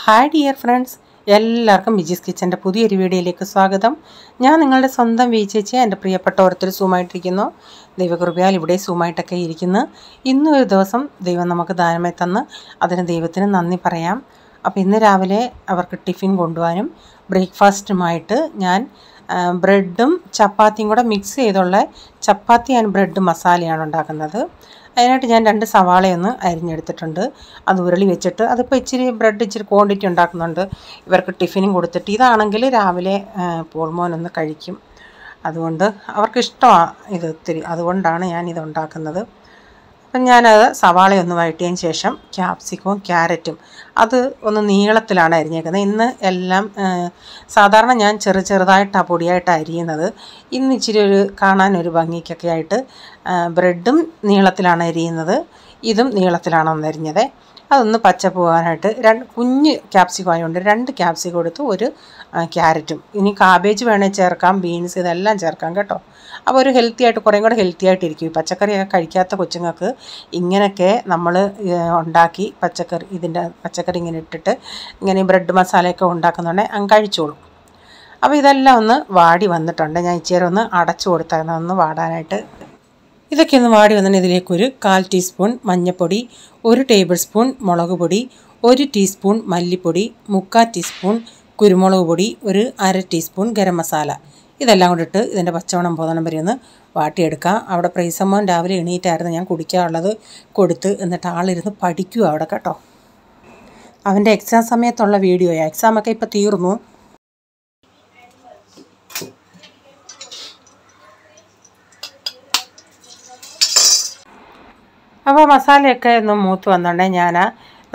Hi dear friends, എല്ലാവർക്കും വിജീസ് കിച്ചൻ്റെ പുതിയൊരു വീഡിയോയിലേക്ക് സ്വാഗതം. ഞാൻ നിങ്ങളുടെ സ്വന്തം ചേച്ചി. എൻ്റെ പ്രിയപ്പെട്ട ഓരോരുത്തർ സൂമായിട്ടിരിക്കുന്നു. ദൈവകൃപയാൽ ഇവിടെ സൂമായിട്ടൊക്കെ ഇരിക്കുന്നു. ഇന്നൊരു ദിവസം ദൈവം നമുക്ക് ദാനമായി തന്ന് അതിന് ദൈവത്തിന് നന്ദി പറയാം. അപ്പോൾ ഇന്ന് രാവിലെ അവർക്ക് ടിഫിൻ കൊണ്ടുപോകാനും ബ്രേക്ക്ഫാസ്റ്റുമായിട്ട് ഞാൻ ബ്രെഡും ചപ്പാത്തിയും കൂടെ മിക്സ് ചെയ്തുള്ള ചപ്പാത്തി ആൻഡ് ബ്രെഡ് മസാലയാണ് ഉണ്ടാക്കുന്നത്. അതിനായിട്ട് ഞാൻ 2 സവാളയൊന്ന് അരിഞ്ഞെടുത്തിട്ടുണ്ട്. അത് ഉരുളി വെച്ചിട്ട് അതിപ്പോൾ ഇച്ചിരി ബ്രെഡ് ഇച്ചിരി ക്വാണ്ടിറ്റി ഉണ്ടാക്കുന്നുണ്ട്. ഇവർക്ക് ടിഫിനും കൊടുത്തിട്ട് ഇതാണെങ്കിൽ രാവിലെ പോൾമോനൊന്ന് കഴിക്കും. അതുകൊണ്ട് അവർക്കിഷ്ടമാണ് ഇത് ഒത്തിരി, അതുകൊണ്ടാണ് ഞാനിത് ഉണ്ടാക്കുന്നത്. അപ്പം ഞാനത് സവാളയൊന്ന് വഴറ്റിയതിന് ശേഷം ക്യാപ്സിക്കവും ക്യാരറ്റും അത് ഒന്ന് നീളത്തിലാണ് അരിഞ്ഞേക്കുന്നത്. ഇന്ന് എല്ലാം സാധാരണ ഞാൻ ചെറുതായിട്ടാണ് പൊടിയായിട്ട് അരിയുന്നത്. ഇന്ന് ഇച്ചിരി കാണാനൊരു ഭംഗിക്കൊക്കെ ആയിട്ട് ബ്രെഡും നീളത്തിലാണ് അരിയുന്നത്, ഇതും നീളത്തിലാണ് ഒന്ന് അരിഞ്ഞത്. അതൊന്ന് പച്ച പോകാനായിട്ട് കുഞ്ഞ് ക്യാപ്സിക്കം ആയതുകൊണ്ട് 2 ക്യാപ്സിക്കം എടുത്ത് 1 ക്യാരറ്റും. ഇനി കാബേജ് വേണേൽ ചേർക്കാം, ബീൻസ് ഇതെല്ലാം ചേർക്കാം കേട്ടോ. അപ്പോൾ ഒരു ഹെൽത്തി ആയിട്ട് കുറേ കൂടെ ഹെൽത്തി ആയിട്ടിരിക്കും. ഈ പച്ചക്കറിയൊക്കെ കഴിക്കാത്ത കൊച്ചുങ്ങൾക്ക് ഇങ്ങനെയൊക്കെ നമ്മൾ ഉണ്ടാക്കി പച്ചക്കറി ഇങ്ങനെ ഇട്ടിട്ട് ഇങ്ങനെ ബ്രെഡ് മസാലയൊക്കെ ഉണ്ടാക്കുന്നുണ്ടെങ്കിൽ അങ്ങ് കഴിച്ചോളും. അപ്പോൾ ഇതെല്ലാം ഒന്ന് വാടി വന്നിട്ടുണ്ട്. ഞാൻ ഇച്ചിരി ഒന്ന് അടച്ചു കൊടുത്തായിരുന്നു ഒന്ന് വാടാനായിട്ട്. ഇതൊക്കെ ഒന്ന് വാടി വന്നിട്ട് ഇതിലേക്കൊരു 1/4 ടീസ്പൂൺ മഞ്ഞൾപ്പൊടി, 1 ടേബിൾ സ്പൂൺ മുളക് പൊടി, 1 ടീസ്പൂൺ മല്ലിപ്പൊടി, 3/4 ടീസ്പൂൺ കുരുമുളക് പൊടി, 1/2 ടീസ്പൂൺ ഗരം മസാല ഇതെല്ലാം കൂടി ഇട്ട് ഇതിൻ്റെ പച്ചമണം പോകുന്ന വരെ ഒന്ന് വാട്ടിയെടുക്കാം. അവിടെ പ്രൈസമ്മോൻ രാവിലെ എണീറ്റായിരുന്നു ഞാൻ കുടിക്കാനുള്ളത് കൊടുത്ത്, എന്നിട്ട് ആളിരുന്ന് പഠിക്കുക അവിടെ കേട്ടോ. അവൻ്റെ എക്സാം സമയത്തുള്ള വീഡിയോയാണ്. എക്സാമൊക്കെ ഇപ്പോൾ തീർന്നു. അപ്പോൾ മസാലയൊക്കെ ഒന്ന് മൂത്ത് വന്നിട്ടുണ്ടെങ്കിൽ ഞാൻ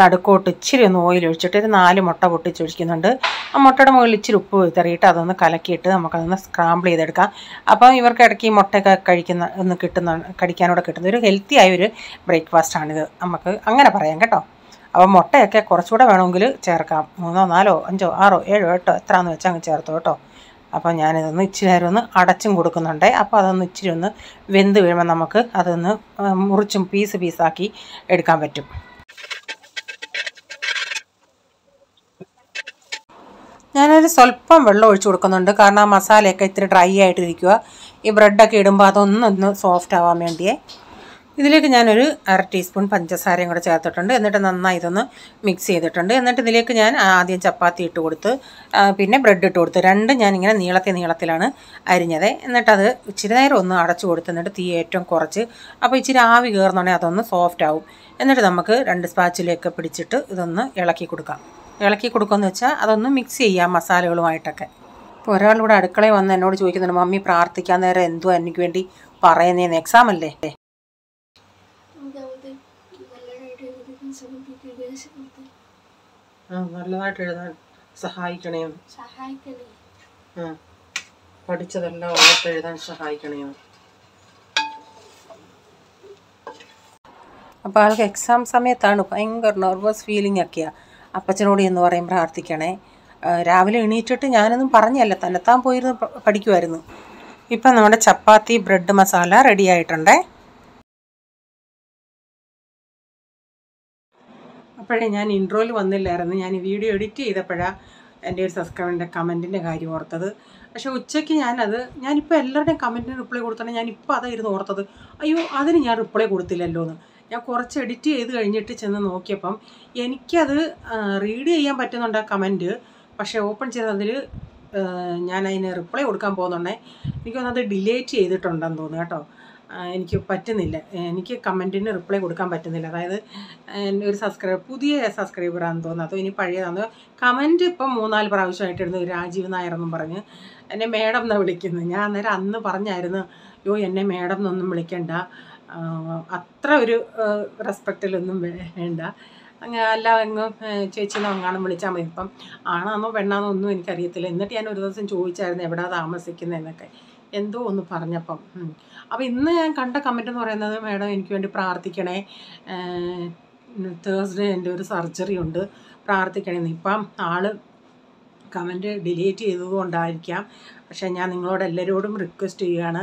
നടുക്കോട്ട് ഇച്ചിരി ഒന്ന് ഓയിൽ ഒഴിച്ചിട്ട് ഒരു 4 മുട്ട പൊട്ടിച്ചൊഴിക്കുന്നുണ്ട്. ആ മുട്ടയുടെ മുകളിൽ ഇച്ചിരി ഉപ്പ് വിതറിയിട്ട് അതൊന്ന് കലക്കിയിട്ട് നമുക്കതൊന്ന് സ്ക്രാമ്പിൾ ചെയ്തെടുക്കാം. അപ്പോൾ ഇവർക്ക് ഇടയ്ക്ക് ഈ മുട്ടയൊക്കെ കടിക്കാനോടെ കിട്ടുന്ന ഒരു ഹെൽത്തി ആയൊരു ബ്രേക്ക്ഫാസ്റ്റാണിത്, നമുക്ക് അങ്ങനെ പറയാം കേട്ടോ. അപ്പോൾ മുട്ടയൊക്കെ കുറച്ചുകൂടെ വേണമെങ്കിൽ ചേർക്കാം. 3, 4, 5, 6, 7, 8 എത്രയാണെന്ന് വെച്ചാൽ അങ്ങ് ചേർത്തോ കേട്ടോ. അപ്പോൾ ഞാനിതൊന്ന് ഇച്ചിരി നേരം ഒന്ന് അടച്ചും കൊടുക്കുന്നുണ്ട്. അപ്പോൾ അതൊന്ന് ഇച്ചിരി ഒന്ന് വെന്ത് വീഴുമ്പോൾ നമുക്ക് അതൊന്ന് മുറിച്ചും പീസാക്കി എടുക്കാൻ പറ്റും. ഞാനൊരു സ്വല്പം വെള്ളം ഒഴിച്ചു കൊടുക്കുന്നുണ്ട്, കാരണം ആ മസാലയൊക്കെ ഇത്തിരി ഡ്രൈ ആയിട്ടിരിക്കുക. ഈ ബ്രെഡൊക്കെ ഇടുമ്പോൾ അതൊന്ന് സോഫ്റ്റ് ആവാൻ വേണ്ടിയേ. ഇതിലേക്ക് ഞാനൊരു 1/2 ടീസ്പൂൺ പഞ്ചസാരയും കൂടെ ചേർത്തിട്ടുണ്ട്. എന്നിട്ട് നന്നായി ഇതൊന്ന് മിക്സ് ചെയ്തിട്ടുണ്ട്. എന്നിട്ട് ഇതിലേക്ക് ഞാൻ ആദ്യം ചപ്പാത്തി ഇട്ട് കൊടുത്ത് പിന്നെ ബ്രെഡ് ഇട്ട് കൊടുത്ത് രണ്ടും ഞാനിങ്ങനെ നീളത്തിലാണ് അരിഞ്ഞത്. എന്നിട്ടത് ഇച്ചിരി നേരം ഒന്ന് അടച്ചു കൊടുത്ത് എന്നിട്ട് തീ ഏറ്റവും കുറച്ച്, അപ്പോൾ ഇച്ചിരി ആവി കയറുന്നുണ്ടെങ്കിൽ അതൊന്ന് സോഫ്റ്റ് ആവും. എന്നിട്ട് നമുക്ക് 2 സ്പാച്ചിലൊക്കെ പിടിച്ചിട്ട് ഇതൊന്ന് ഇളക്കി കൊടുക്കുമെന്ന് വെച്ചാൽ അതൊന്ന് മിക്സ് ചെയ്യാം മസാലകളുമായിട്ടൊക്കെ. ഇപ്പോൾ ഒരാളിവിടെ അടുക്കളയിൽ വന്ന് എന്നോട് ചോദിക്കുന്നുണ്ട്, മമ്മി പ്രാർത്ഥിക്കാൻ നേരം എന്തോ എനിക്ക് വേണ്ടി പറയുന്നതെന്ന്, എക്സാം അല്ലേ? നല്ലതായിട്ട് എഴുതാൻ സഹായിക്കണേ, പഠിച്ചതെല്ലാം ഓർത്ത് എഴുതാൻ സഹായിക്കണേ. അപ്പോൾ ആൾക്ക് എക്സാം സമയത്താണ് ഭയങ്കര നെർവസ് ഫീലിംഗ് ഒക്കെയാണ്. അപ്പച്ചനോട് എന്ന് പറയും പ്രാർത്ഥിക്കണേ. രാവിലെ എണീറ്റിട്ട് ഞാനൊന്നും പറഞ്ഞല്ല, തന്നെത്താൻ പോയിരുന്ന് പഠിക്കുമായിരുന്നു. ഇപ്പം നമ്മുടെ ചപ്പാത്തി ബ്രെഡ് മസാല റെഡി ആയിട്ടുണ്ടേ. അപ്പോഴേ ഞാൻ ഇൻട്രോയിൽ വന്നില്ലായിരുന്നു. ഞാൻ ഈ വീഡിയോ എഡിറ്റ് ചെയ്തപ്പോഴാണ് എൻ്റെ ഒരു സബ്സ്ക്രൈബറിൻ്റെ കമൻറ്റിൻ്റെ കാര്യം ഓർത്തത്. പക്ഷേ ഉച്ചയ്ക്ക് ഞാനിപ്പോൾ എല്ലാവരുടെയും കമൻറ്റിന് റിപ്ലൈ കൊടുത്തിട്ടുണ്ടെങ്കിൽ ഞാനിപ്പോൾ അതായിരുന്നു ഓർത്തത്. അയ്യോ, അതിന് ഞാൻ റിപ്ലൈ കൊടുത്തില്ലല്ലോ എന്ന്. ഞാൻ കുറച്ച് എഡിറ്റ് ചെയ്ത് കഴിഞ്ഞിട്ട് ചെന്ന് നോക്കിയപ്പം എനിക്കത് റീഡ് ചെയ്യാൻ പറ്റുന്നുണ്ട് ആ കമൻറ്റ്. പക്ഷേ ഓപ്പൺ ചെയ്തതിൽ ഞാൻ അതിന് റിപ്ലൈ കൊടുക്കാൻ പോകുന്നുണ്ടേ എനിക്ക് തോന്നുന്നത് ഡിലേറ്റ് ചെയ്തിട്ടുണ്ടെന്ന് തോന്നുന്നു കേട്ടോ. എനിക്ക് പറ്റുന്നില്ല, എനിക്ക് കമൻറ്റിന് റിപ്ലൈ കൊടുക്കാൻ പറ്റുന്നില്ല. അതായത് ഒരു പുതിയ സബ്സ്ക്രൈബറാണെന്ന് തോന്നുന്നു, അതോ ഇനി പഴയതാണെന്ന്. കമൻറ്റ് ഇപ്പം 3-4 പ്രാവശ്യമായിട്ടിരുന്നു രാജീവ് നായരെന്നും പറഞ്ഞ് എന്നെ മേഡം എന്നാണ് വിളിക്കുന്നത്. ഞാൻ അന്ന് പറഞ്ഞായിരുന്നു, അയ്യോ എന്നെ മേഡം എന്നൊന്നും വിളിക്കണ്ട, അത്ര ഒരു റെസ്പെക്റ്റിലൊന്നും വേണ്ട, അല്ല എങ്ങും ചേച്ചിന്നോ അങ്ങാനും വിളിച്ചാൽ മതി. ഇപ്പം ആണാന്നോ പെണ്ണാന്നോ ഒന്നും എനിക്കറിയത്തില്ല. എന്നിട്ട് ഞാൻ ഒരു ദിവസം ചോദിച്ചായിരുന്നു എവിടെയാണ് താമസിക്കുന്നതെന്നൊക്കെ, എന്തോ ഒന്ന് പറഞ്ഞപ്പം. അപ്പോൾ ഇന്ന് ഞാൻ കണ്ട കമൻറ്റ് എന്ന് പറയുന്നത്, മേഡം എനിക്ക് വേണ്ടി പ്രാർത്ഥിക്കണേ, തേഴ്സ്ഡേ എൻ്റെ ഒരു സർജറി ഉണ്ട്, പ്രാർത്ഥിക്കണേന്ന്. ഇപ്പം ആൾ കമൻറ്റ് ഡിലീറ്റ് ചെയ്തതുകൊണ്ടായിരിക്കാം. പക്ഷേ ഞാൻ നിങ്ങളോട് എല്ലാവരോടും റിക്വസ്റ്റ് ചെയ്യുകയാണ്,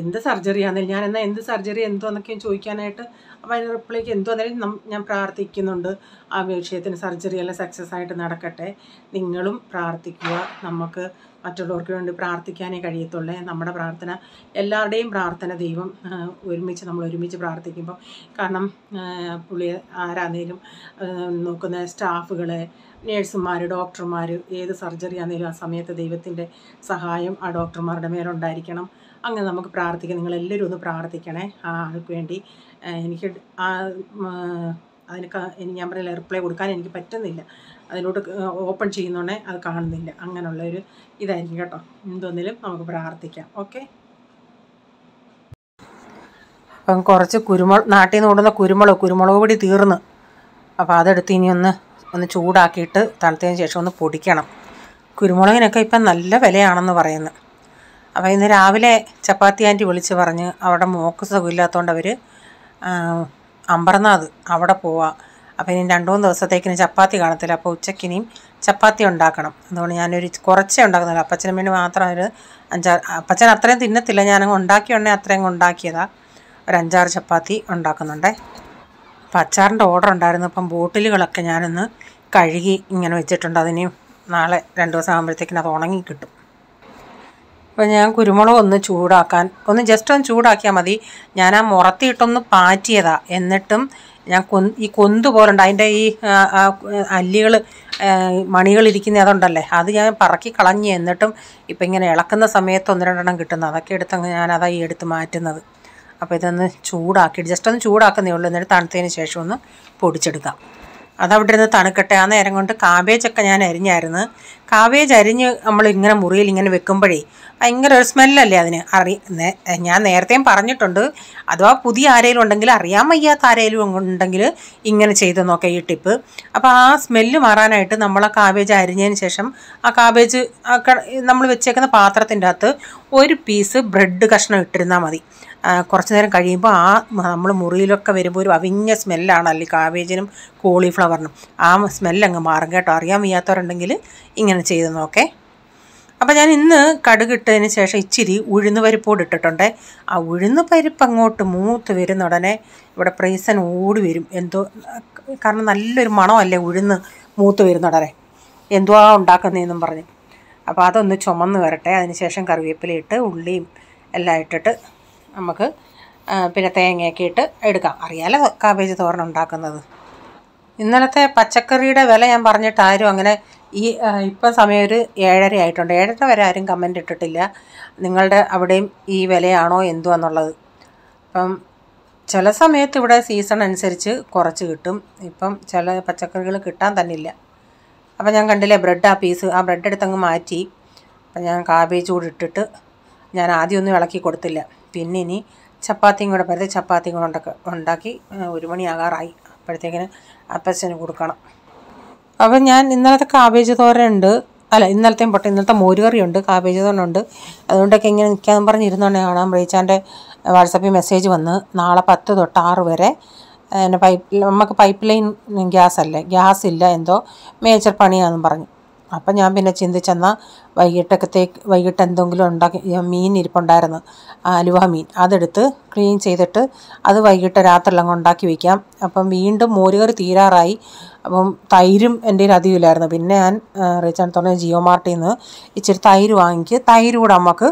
എന്ത് സർജറി ആണെങ്കിലും ഞാൻ എന്നാൽ എന്ത് സർജറി എന്തോന്നൊക്കെയും ചോദിക്കാനായിട്ട് അപ്പോൾ അതിന് റിപ്ലൈക്ക് എന്തോന്നാലും ഞാൻ പ്രാർത്ഥിക്കുന്നുണ്ട്. ആ വിഷയത്തിന് സർജറി എല്ലാം സക്സസ് ആയിട്ട് നടക്കട്ടെ. നിങ്ങളും പ്രാർത്ഥിക്കുക. നമുക്ക് മറ്റുള്ളവർക്ക് വേണ്ടി പ്രാർത്ഥിക്കാനേ കഴിയത്തുള്ളേ. നമ്മുടെ പ്രാർത്ഥന, എല്ലാവരുടെയും പ്രാർത്ഥന ദൈവം നമ്മൾ ഒരുമിച്ച് പ്രാർത്ഥിക്കുമ്പോൾ, കാരണം പുള്ളി ആരാന്നേലും നോക്കുന്ന സ്റ്റാഫുകളെ, നേഴ്സുമാർ, ഡോക്ടർമാർ, ഏത് സർജറി ആണെങ്കിലും ആ സമയത്ത് ദൈവത്തിൻ്റെ സഹായം ആ ഡോക്ടർമാരുടെ മേലുണ്ടായിരിക്കണം. അങ്ങനെ നമുക്ക് പ്രാർത്ഥിക്കാം. നിങ്ങളെല്ലാവരും ഒന്ന് പ്രാർത്ഥിക്കണേ ആ ആൾക്ക് വേണ്ടി. എനിക്ക് അതിനൊക്കെ ഞാൻ പറയില്ല, റിപ്ലൈ കൊടുക്കാൻ എനിക്ക് പറ്റുന്നില്ല. അതിലോട്ട് ഓപ്പൺ ചെയ്യുന്നോണ്ടേ അത് കാണുന്നില്ല. അങ്ങനെയുള്ളൊരു ഇതായിരിക്കും കേട്ടോ. എന്തൊന്നിലും നമുക്ക് പ്രാർത്ഥിക്കാം. ഓക്കെ. അപ്പം കുറച്ച് നാട്ടിൽ നിന്ന് കൊണ്ടുവന്ന കുരുമുളക് പൊടി തീർന്ന്, അപ്പോൾ അതെടുത്ത് ഇനി ഒന്ന് ചൂടാക്കിയിട്ട് തണുത്തതിന് ശേഷം ഒന്ന് പൊടിക്കണം. കുരുമുളകിനൊക്കെ ഇപ്പം നല്ല വിലയാണെന്ന് പറയുന്നു. അപ്പോൾ ഇന്ന് രാവിലെ ചപ്പാത്തി ആൻറ്റി വിളിച്ച് പറഞ്ഞ് അവിടെ മോക്ക് സുഖമില്ലാത്തതുകൊണ്ട് അവർ അമ്പർനാഥ് അവിടെ പോവാം. അപ്പോൾ ഇനി 2-3 ദിവസത്തേക്കിന് ചപ്പാത്തി കാണത്തില്ല. അപ്പോൾ ഉച്ചക്കിനിയും ചപ്പാത്തി ഉണ്ടാക്കണം. അതുകൊണ്ട് ഞാനൊരു കുറച്ചേ ഉണ്ടാക്കുന്നില്ല. അപ്പച്ചന് വേണ്ടി മാത്രം ഒരു 5-6, അപ്പച്ചൻ അത്രയും തിന്നത്തില്ല, ഞാനങ്ങ് ഉണ്ടാക്കിയുണ്ടെങ്കിൽ അത്രയും ഉണ്ടാക്കിയതാണ്. ഒരു 5-6 ചപ്പാത്തി ഉണ്ടാക്കുന്നുണ്ടേ. അപ്പോൾ അച്ചാറിൻ്റെ ഓർഡർ ഉണ്ടായിരുന്നു. അപ്പം ബോട്ടിലുകളൊക്കെ ഞാനൊന്ന് കഴുകി ഇങ്ങനെ വെച്ചിട്ടുണ്ട്. അതിന് നാളെ 2 ദിവസം ആകുമ്പോഴത്തേക്കിന് അത് ഉണങ്ങി കിട്ടും. അപ്പോൾ ഞാൻ കുരുമുളക് ഒന്ന് ജസ്റ്റ് ഒന്ന് ചൂടാക്കിയാൽ മതി. ഞാൻ ആ മുറത്തിയിട്ടൊന്ന് പാറ്റിയതാണ്. എന്നിട്ടും ഞാൻ ഈ കൊന്ത് പോലുണ്ട് അതിൻ്റെ ഈ അല്ലികൾ, മണികളിരിക്കുന്ന അതുണ്ടല്ലേ, അത് ഞാൻ പറക്കി കളഞ്ഞ്. എന്നിട്ടും ഇപ്പം ഇങ്ങനെ ഇളക്കുന്ന സമയത്ത് 1-2 കിട്ടുന്നത്, അതൊക്കെ എടുത്തങ്ങ് ഞാനതായി എടുത്ത് മാറ്റുന്നത്. അപ്പോൾ ഇതൊന്ന് ജസ്റ്റ് ഒന്ന് ചൂടാക്കുന്നേ ഉള്ളൂ. എന്നിട്ട് തണുത്തതിന് ശേഷം ഒന്ന് പൊടിച്ചെടുക്കാം. അതവിടെ ഇരുന്ന് തണുക്കട്ടെ. ആ നേരം കൊണ്ട് കാബേജൊക്കെ ഞാൻ അരിഞ്ഞായിരുന്നു. കാബേജ് അരിഞ്ഞ് നമ്മളിങ്ങനെ മുറിയിൽ ഇങ്ങനെ വെക്കുമ്പോഴേ ഭയങ്കര ഒരു സ്മെല്ലല്ലേ അതിന്. ഞാൻ നേരത്തെയും പറഞ്ഞിട്ടുണ്ട്, അഥവാ പുതിയ ആരെങ്കിലും ഉണ്ടെങ്കിൽ, അറിയാൻ വയ്യാത്ത ആരെങ്കിലും ഉണ്ടെങ്കിൽ ഇങ്ങനെ ചെയ്ത് നോക്കാം ഈ ടിപ്പ്. അപ്പോൾ ആ സ്മെല്ല് മാറാനായിട്ട് നമ്മൾ ആ കാബേജ് അരിഞ്ഞതിന് ശേഷം ആ കാബേജ് നമ്മൾ വെച്ചേക്കുന്ന പാത്രത്തിൻ്റെ അകത്ത് ഒരു പീസ് ബ്രെഡ് കഷ്ണം ഇട്ടിരുന്നാൽ മതി. കുറച്ച് നേരം കഴിയുമ്പോൾ നമ്മൾ മുറിയിലൊക്കെ വരുമ്പോൾ ഒരു അവിഞ്ഞ സ്മെല്ലാണല്ലോ കാബേജിനും കോളിഫ്ലവറിനും. ആ സ്മെല്ലങ്ങ് മാറും കേട്ടോ. അറിയാൻ വയ്യാത്തവരുണ്ടെങ്കിൽ ഇങ്ങനെ ചെയ്ത് നോക്കേ. അപ്പോൾ ഞാൻ ഇന്ന് കടുകിട്ടതിന് ശേഷം ഇച്ചിരി ഉഴുന്ന് പരിപ്പോട് ഇട്ടിട്ടുണ്ട്. ആ ഉഴുന്ന് പരിപ്പ് അങ്ങോട്ട് മൂത്ത് വരുന്ന ഉടനെ ഇവിടെ പ്രൈസൻ ഓടി വരും. കാരണം നല്ലൊരു മണമല്ലേ ഉഴുന്ന് മൂത്ത് വരുന്ന ഉടനെ, എന്തുവാ ഉണ്ടാക്കുന്നതെന്നും പറഞ്ഞ്. അപ്പോൾ അതൊന്ന് ചുമന്ന് വരട്ടെ. അതിന് ശേഷം കറിവേപ്പിലയിട്ട് ഉള്ളിയും എല്ലാം ഇട്ടിട്ട് നമുക്ക് പിന്നെ തേങ്ങയൊക്കെ ഇട്ട് എടുക്കാം. അറിയാലോ കാബേജ് തോരൻ ഉണ്ടാക്കുന്നത്. ഇന്നലത്തെ പച്ചക്കറിയുടെ വില ഞാൻ പറഞ്ഞിട്ട് ആരും അങ്ങനെ ഇപ്പം സമയം ഒരു 7:30 ആയിട്ടുണ്ട്. 7:30 വരെ ആരും കമൻ്റ് ഇട്ടിട്ടില്ല നിങ്ങളുടെ അവിടെയും ഈ വിലയാണോ എന്തുവാന്നുള്ളത്. അപ്പം ചില സമയത്ത് ഇവിടെ സീസൺ അനുസരിച്ച് കുറച്ച് കിട്ടും. ഇപ്പം ചില പച്ചക്കറികൾ കിട്ടാൻ തന്നെ ഇല്ല. അപ്പം ഞാൻ കണ്ടില്ലേ ആ ബ്രെഡ് എടുത്തങ്ങ് മാറ്റി. അപ്പം ഞാൻ കാബേജ് കൂടി ഇട്ടിട്ട് ഞാൻ ആദ്യമൊന്നും ഇളക്കി കൊടുത്തില്ല. പിന്നെ ഇനി ചപ്പാത്തിയും കൂടെ പരത്തി ചപ്പാത്തിയും കൂടെ ഉണ്ടാക്കി 1 മണിയാകാറായി. അപ്പോഴത്തേക്കിന് അപ്പച്ചന് കൊടുക്കണം. അപ്പം ഞാൻ ഇന്നലത്തെ കാബേജ് തോരനുണ്ട്, ഇന്നലത്തെ മോരുകറിയുണ്ട്, കാബേജ് തോരനുണ്ട്. അതുകൊണ്ടൊക്കെ ഇങ്ങനെ നിൽക്കാമെന്ന് പറഞ്ഞിരുന്നോണ്ടേ കാണാം റീച്ചാൻ്റെ വാട്സപ്പിൽ മെസ്സേജ് വന്ന് നാളെ 10 തൊട്ട് 6 വരെ നമുക്ക് പൈപ്പ് ലൈൻ ഗ്യാസില്ല, എന്തോ മേജർ പണിയാണെന്നും പറഞ്ഞു. അപ്പം ഞാൻ പിന്നെ ചിന്തിച്ചെന്നാൽ വൈകിട്ട് എന്തെങ്കിലും ഉണ്ടാക്കി, മീൻ ഇരിപ്പുണ്ടായിരുന്നു, അലുവ മീൻ, അതെടുത്ത് ക്ലീൻ ചെയ്തിട്ട് അത് വൈകിട്ട് രാത്രിയിലങ്ങ് ഉണ്ടാക്കി വയ്ക്കാം. അപ്പം വീണ്ടും മോരുകറി തീരാറായി. അപ്പം തൈരും എൻ്റെ കയ്യിൽ അധികമില്ലായിരുന്നു. പിന്നെ ഞാൻ റീച്ചാൻ തുറന്ന് ജിയോ മാർട്ടിൽ നിന്ന് ഇച്ചിരി തൈര് കൂടെ നമുക്ക്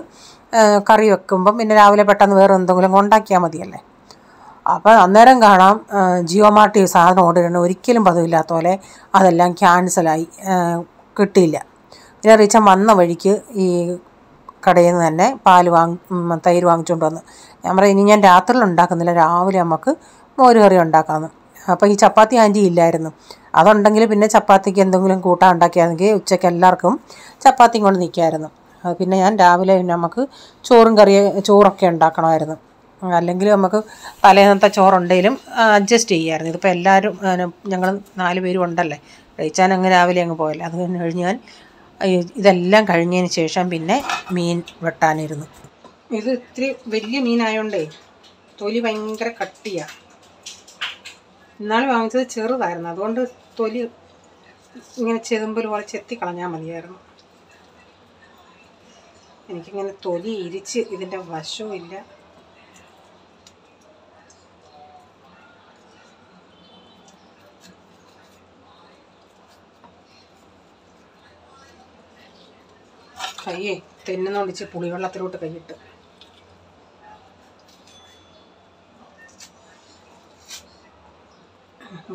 കറി വെക്കുമ്പം പിന്നെ രാവിലെ പെട്ടെന്ന് വേറെ എന്തെങ്കിലും ഉണ്ടാക്കിയാൽ മതിയല്ലേ. അപ്പം അന്നേരം കാണാം ജിയോ മാർട്ടിൽ സാധനം ഓർഡർ ചെയ്യണം, ഒരിക്കലും പതിവില്ലാത്ത പോലെ അതെല്ലാം ക്യാൻസലായി, കിട്ടിയില്ല. പിന്നെ റീച്ചാൻ വന്ന വഴിക്ക് ഈ കടയിൽ നിന്ന് തന്നെ തൈര് വാങ്ങിച്ചുകൊണ്ട് വന്ന് ഞാൻ പറയും ഇനി ഞാൻ രാത്രിയിൽ ഉണ്ടാക്കുന്നില്ല, രാവിലെ നമുക്ക് മോരുകറി ഉണ്ടാക്കാമെന്ന്. അപ്പോൾ ഈ ചപ്പാത്തി ആൻറ്റി ഇല്ലായിരുന്നു. അതുണ്ടെങ്കിൽ പിന്നെ ചപ്പാത്തിക്ക് എന്തെങ്കിലും കൂട്ടാൻ ഉണ്ടാക്കിയാണെങ്കിൽ ഉച്ചയ്ക്ക് എല്ലാവർക്കും ചപ്പാത്തിയും കൊണ്ട് നിൽക്കുമായിരുന്നു. പിന്നെ ഞാൻ രാവിലെ നമുക്ക് ചോറൊക്കെ ഉണ്ടാക്കണമായിരുന്നു. അല്ലെങ്കിൽ നമുക്ക് തലേന്നത്തെ ചോറുണ്ടെങ്കിലും അഡ്ജസ്റ്റ് ചെയ്യുമായിരുന്നു. ഇതിപ്പോൾ എല്ലാവരും ഞങ്ങൾ 4 പേരും ഉണ്ടല്ലേ. റീച്ചാൻ അങ്ങ് രാവിലെ അങ്ങ് പോയല്ലേ. അത് കഴിഞ്ഞ് ഞാൻ ഇതെല്ലാം കഴിഞ്ഞതിന് ശേഷം പിന്നെ മീൻ വെട്ടാനിരുന്നു. ഇത് ഇത്തിരി വലിയ മീനായോണ്ടേ തൊലി ഭയങ്കര കട്ടിയാണ്. ഇന്നാൾ വാങ്ങിച്ചത് ചെറുതായിരുന്നു, അതുകൊണ്ട് തൊലി ഇങ്ങനെ ചെതുമ്പൽ പോലെ ചെത്തി കളഞ്ഞാൽ മതിയായിരുന്നു. എനിക്കിങ്ങനെ തൊലി ഇരിച്ച് ഇതിൻ്റെ വശവും ഇല്ല. കയ്യേ തെന്നുന്നൊടിച്ച് പുളിവെള്ളത്തിലോട്ട് കൈയിട്ട്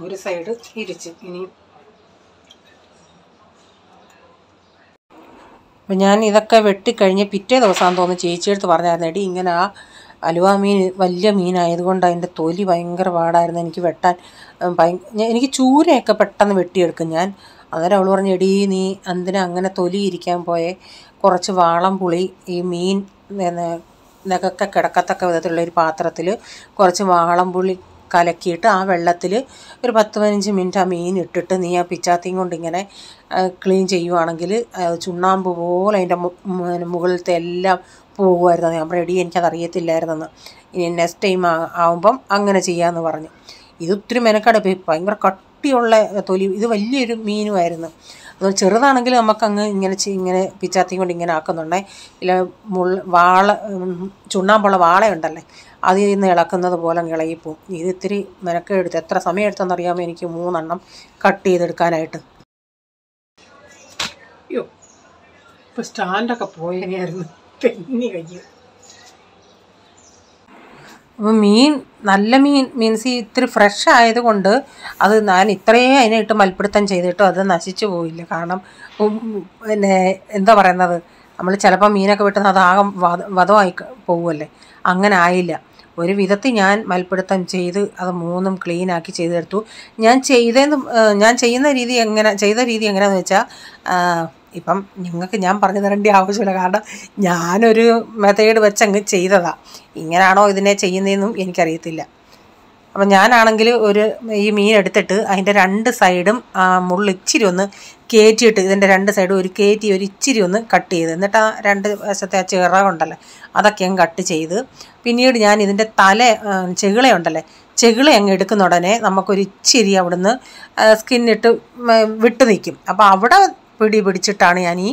ഒരു സൈഡ് ഇരിച്ച്. ഇനി അപ്പം ഞാൻ ഇതൊക്കെ വെട്ടിക്കഴിഞ്ഞ് പിറ്റേ ദിവസമാണെന്ന് തോന്നുന്നു ചേച്ചിയെടുത്ത് പറഞ്ഞായിരുന്നു, എടി ഇങ്ങനെ ആ അലുവ മീൻ വലിയ മീനായതുകൊണ്ട് അതിൻ്റെ തൊലി ഭയങ്കര പാടായിരുന്നു എനിക്ക് വെട്ടാൻ. എനിക്ക് ചൂരയൊക്കെ പെട്ടെന്ന് വെട്ടിയെടുക്കും ഞാൻ. അന്നേരം അവൾ പറഞ്ഞു, എടി നീ എന്തിനാ അങ്ങനെ തൊലി ഇരിക്കാൻ പോയേ, കുറച്ച് വാളം പുളി ഈ മീൻ ഇതൊക്കെ കിടക്കത്തക്ക വിധത്തിലുള്ളൊരു പാത്രത്തിൽ കുറച്ച് വാളം പുളി കലക്കിയിട്ട് ആ വെള്ളത്തിൽ ഒരു 10-15 മിനിറ്റ് ആ മീൻ ഇട്ടിട്ട് നീ ആ പിച്ചാത്തിയും കൊണ്ട് ഇങ്ങനെ ക്ലീൻ ചെയ്യുവാണെങ്കിൽ ചുണ്ണാമ്പ് പോലെ അതിൻ്റെ മുകളിലത്തെ എല്ലാം പോകുമായിരുന്നു. ഞാൻ റെഡി, എനിക്കതറിയത്തില്ലായിരുന്നെന്ന്. ഇനി നെക്സ്റ്റ് ടൈം ആവുമ്പം അങ്ങനെ ചെയ്യാമെന്ന് പറഞ്ഞു. ഇത് ഒത്തിരി മെനക്കെടുപ്പ്, ഭയങ്കര കട്ടിയുള്ള തൊലി. ഇത് വലിയൊരു മീനുമായിരുന്നു. അത് ചെറുതാണെങ്കിൽ നമുക്കങ്ങ് ഇങ്ങനെ പിച്ചാത്തിയും കൊണ്ട് ഇങ്ങനെ ആക്കുന്നുണ്ടേ. ഇല്ല വാള ചുണ്ണാമ്പുള്ള വാളയുണ്ടല്ലേ, അതിൽ നിന്ന് ഇളക്കുന്നത് പോലെ ഇളകിപ്പോവും. ഇത് ഇത്തിരി മെനക്കെടുത്ത് എത്ര സമയം എടുത്തെന്നറിയാമോ എനിക്ക് 3 എണ്ണം കട്ട് ചെയ്തെടുക്കാനായിട്ട്. അയ്യോ, ഇപ്പോൾ സ്റ്റാൻഡൊക്കെ പോയതിനായിരുന്നു തെന്നി കഴിഞ്ഞു. അപ്പോൾ മീൻ നല്ല മീൻസ് ഇത്തിരി ഫ്രഷ് ആയതുകൊണ്ട് അത് ഞാൻ ഇത്രയും അതിനായിട്ട് മൽപ്പിടുത്തം ചെയ്തിട്ടും അത് നശിച്ചു പോയില്ല. കാരണം പിന്നെ എന്താ പറയുന്നത്, നമ്മൾ ചിലപ്പോൾ മീനൊക്കെ വെട്ടുന്നത് അതാകെ വധമായി പോകുമല്ലേ, അങ്ങനെ ആയില്ല. ഒരു വിധത്തിൽ ഞാൻ മൽപ്പിടുത്തം ചെയ്ത് അത് 3ഉം ക്ലീനാക്കി ചെയ്തെടുത്തു. ഞാൻ ചെയ്യുന്ന രീതി എങ്ങനെയാണെന്ന് വെച്ചാൽ, ഇപ്പം നിങ്ങൾക്ക് ഞാൻ പറഞ്ഞു തരേണ്ട ആവശ്യമില്ല, കാരണം ഞാനൊരു മെത്തേഡ് വെച്ചങ്ങ് ചെയ്തതാണ്. ഇങ്ങനെയാണോ ഇതിനെ ചെയ്യുന്നതെന്നും എനിക്കറിയത്തില്ല. അപ്പം ഞാനാണെങ്കിൽ ഈ മീൻ എടുത്തിട്ട് അതിൻ്റെ 2 സൈഡും മുള്ള് ഇച്ചിരി ഒന്ന് കയറ്റിയിട്ട് ഇതിൻ്റെ 2 സൈഡും ഒരു ഇച്ചിരി ഒന്ന് കട്ട് ചെയ്ത്, എന്നിട്ട് ആ 2 വശത്തെ ആ ചിറകുണ്ടല്ലോ അതൊക്കെ അങ്ങ് കട്ട് ചെയ്ത്, പിന്നീട് ഞാൻ ഇതിൻ്റെ ചെകിളയുണ്ടല്ലേ, ചെകിള അങ്ങ് എടുക്കുന്ന ഉടനെ നമുക്കൊരു ഇച്ചിരി അവിടുന്ന് സ്കിന്നിട്ട് വിട്ട് നിൽക്കും. അപ്പോൾ അവിടെ പിടിച്ചിട്ടാണ് ഞാൻ ഈ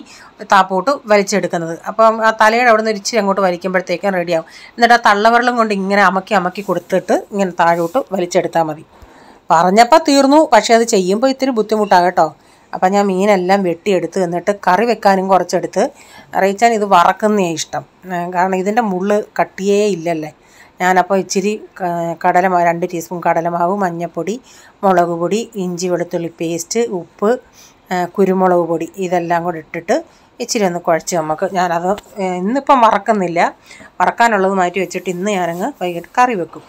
താപ്പോട്ട് വലിച്ചെടുക്കുന്നത്. അപ്പം ആ തലയുടെ അവിടെ നിന്ന് ഒരു ഇച്ചിരി അങ്ങോട്ട് വലിക്കുമ്പോഴത്തേക്കും റെഡിയാവും. എന്നിട്ട് ആ തള്ളവിരലും കൊണ്ട് ഇങ്ങനെ അമക്കി കൊടുത്തിട്ട് ഇങ്ങനെ താഴോട്ട് വലിച്ചെടുത്താൽ മതി. പറഞ്ഞപ്പോൾ തീർന്നു, പക്ഷേ അത് ചെയ്യുമ്പോൾ ഇത്തിരി ബുദ്ധിമുട്ടാണ് കേട്ടോ. അപ്പം ഞാൻ മീനെല്ലാം വെട്ടിയെടുത്ത് എന്നിട്ട് കറി വെക്കാനും കുറച്ചെടുത്ത്. അറിയിച്ചാൽ ഇത് വറക്കുന്നേ ഇഷ്ടം, കാരണം ഇതിൻ്റെ മുള്ള് കട്ടിയേ ഇല്ലല്ലേ. ഞാനപ്പോൾ ഇച്ചിരി 2 ടീസ്പൂൺ കടലമാവ്, മഞ്ഞൾപ്പൊടി, മുളക് പൊടി, ഇഞ്ചി വെളുത്തുള്ളി പേസ്റ്റ്, ഉപ്പ്, കുരുമുളക് പൊടി ഇതെല്ലാം കൂടെ ഇട്ടിട്ട് ഇച്ചിരി ഒന്ന് കുഴച്ച് ഞാനത് ഇന്നിപ്പം വറക്കാനുള്ളത് മാറ്റി വെച്ചിട്ട് ഇന്ന് ഞാനങ്ങ് വൈകിട്ട് കറി വെക്കും.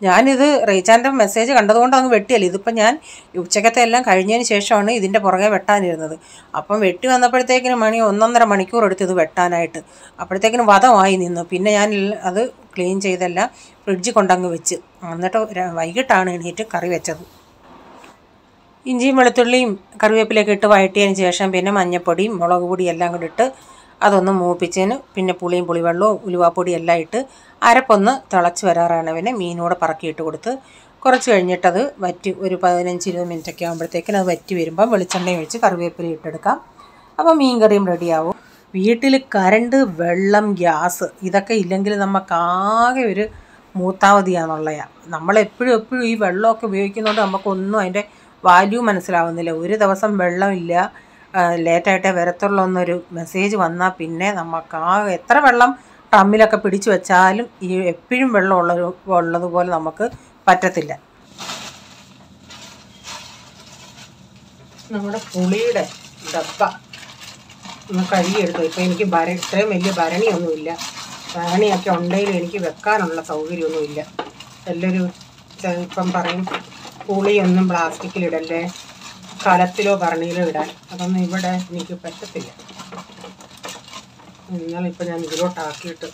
ഞാനിത് റീച്ചാൻ്റെ മെസ്സേജ് കണ്ടതുകൊണ്ട് അങ്ങ് വെട്ടിയല്ല. ഇതിപ്പം ഞാൻ ഉച്ചക്കത്തെ എല്ലാം കഴിഞ്ഞതിന് ശേഷമാണ് ഇതിൻ്റെ പുറകെ വെട്ടാനിരുന്നത്. അപ്പം വെട്ടി വന്നപ്പോഴത്തേക്കിനും 1.5 മണിക്കൂർ എടുത്ത് ഇത് വെട്ടാനായിട്ട്. അപ്പോഴത്തേക്കിനും വധമായി നിന്ന്. പിന്നെ ഞാൻ അത് ക്ലീൻ ചെയ്തെല്ലാം ഫ്രിഡ്ജിൽ കൊണ്ടങ്ങ് വെച്ച്, എന്നിട്ട് വൈകിട്ടാണ് എണീറ്റ് കറി വെച്ചത്. ഇഞ്ചിയും വെളുത്തുള്ളിയും കറിവേപ്പിലൊക്കെ ഇട്ട് വഴറ്റിയതിന് ശേഷം പിന്നെ മഞ്ഞൾപ്പൊടിയും മുളക് പൊടിയും എല്ലാം കൂടി ഇട്ട് അതൊന്ന് മൂപ്പിച്ചതിന് പിന്നെ പുളിവെള്ളവും ഉലുവാപ്പൊടി എല്ലാം ഇട്ട് അരപ്പൊന്ന് തിളച്ച് വരാറാണ് പിന്നെ മീനോടെ പറക്കിയിട്ട് കൊടുത്ത് കുറച്ച് കഴിഞ്ഞിട്ടത് ഒരു 15-20 മിനിറ്റൊക്കെ ആകുമ്പോഴത്തേക്കിന് അത് വറ്റി വരുമ്പം വെളിച്ചെണ്ണ ഒഴിച്ച് കറിവേപ്പില ഇട്ടെടുക്കാം. അപ്പോൾ മീൻ കറിയും റെഡിയാവും. വീട്ടിൽ കറണ്ട്, വെള്ളം, ഗ്യാസ് ഇതൊക്കെ ഇല്ലെങ്കിൽ നമുക്കാകെ ഒരു മൂത്താവധിയാണെന്നുള്ളതാണ്. നമ്മളെപ്പോഴും ഈ വെള്ളമൊക്കെ ഉപയോഗിക്കുന്നതുകൊണ്ട് നമുക്കൊന്നും അതിൻ്റെ വാല്യൂ മനസ്സിലാവുന്നില്ല. ഒരു ദിവസം വെള്ളമില്ല, ലേറ്റായിട്ടേ വരത്തുള്ളൂ എന്നൊരു മെസ്സേജ് വന്നാൽ പിന്നെ നമുക്കാകെ എത്ര വെള്ളം ഡ്രമ്മിലൊക്കെ പിടിച്ചു വെച്ചാലും ഈ എപ്പോഴും വെള്ളം ഉള്ളതുപോലെ നമുക്ക് പറ്റത്തില്ല. നമ്മുടെ പുളിയുടെ ഡപ്പ ഒന്ന് കഴുകിയെടുത്തു. ഇപ്പം എനിക്ക് ഇത്രയും വലിയ ഭരണിയൊന്നുമില്ല. ഭരണിയൊക്കെ ഉണ്ടെങ്കിലും എനിക്ക് വെക്കാനുള്ള സൗകര്യമൊന്നുമില്ല. എല്ലാവരും ഇപ്പം പറയും പുളിയൊന്നും പ്ലാസ്റ്റിക്കിലിടല്ലേ, കലത്തിലോ ഭരണിയിലോ ഇടാൻ. അതൊന്നും ഇവിടെ എനിക്ക് പറ്റത്തില്ല. എന്നാലിപ്പോൾ ഞാൻ ഇതിലോട്ടാക്കിയിട്ട്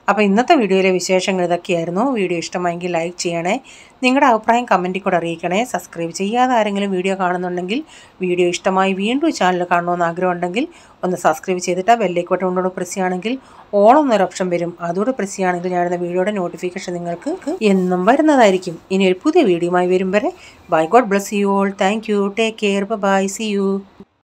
അപ്പോൾ ഇന്നത്തെ വീഡിയോയിലെ വിശേഷങ്ങൾ ഇതൊക്കെയായിരുന്നു. വീഡിയോ ഇഷ്ടമായെങ്കിൽ ലൈക്ക് ചെയ്യണേ, നിങ്ങളുടെ അഭിപ്രായം കമൻറ്റിൽ കൂടെ അറിയിക്കണേ. സബ്സ്ക്രൈബ് ചെയ്യാതെ ആരെങ്കിലും വീഡിയോ കാണുന്നുണ്ടെങ്കിൽ വീഡിയോ ഇഷ്ടമായി വീണ്ടും ചാനൽ കാണണമെന്ന് ആഗ്രഹമുണ്ടെങ്കിൽ ഒന്ന് സബ്സ്ക്രൈബ് ചെയ്തിട്ട് ബെല്ലൈക്കോട്ടെ കൊണ്ടുകൂടെ പ്രസ് ചെയ്യുകയാണെങ്കിൽ ഓളെന്നൊരു ഓപ്ഷൻ വരും. അതുകൂടെ പ്രസ് ചെയ്യുകയാണെങ്കിൽ ഞാനിന്ന് വീഡിയോയുടെ നോട്ടിഫിക്കേഷൻ നിങ്ങൾക്ക് എന്നും വരുന്നതായിരിക്കും. ഇനി ഒരു പുതിയ വീഡിയോയുമായി വരും വരെ bye. God bless you all. Thank you. Take care. Bye. See U.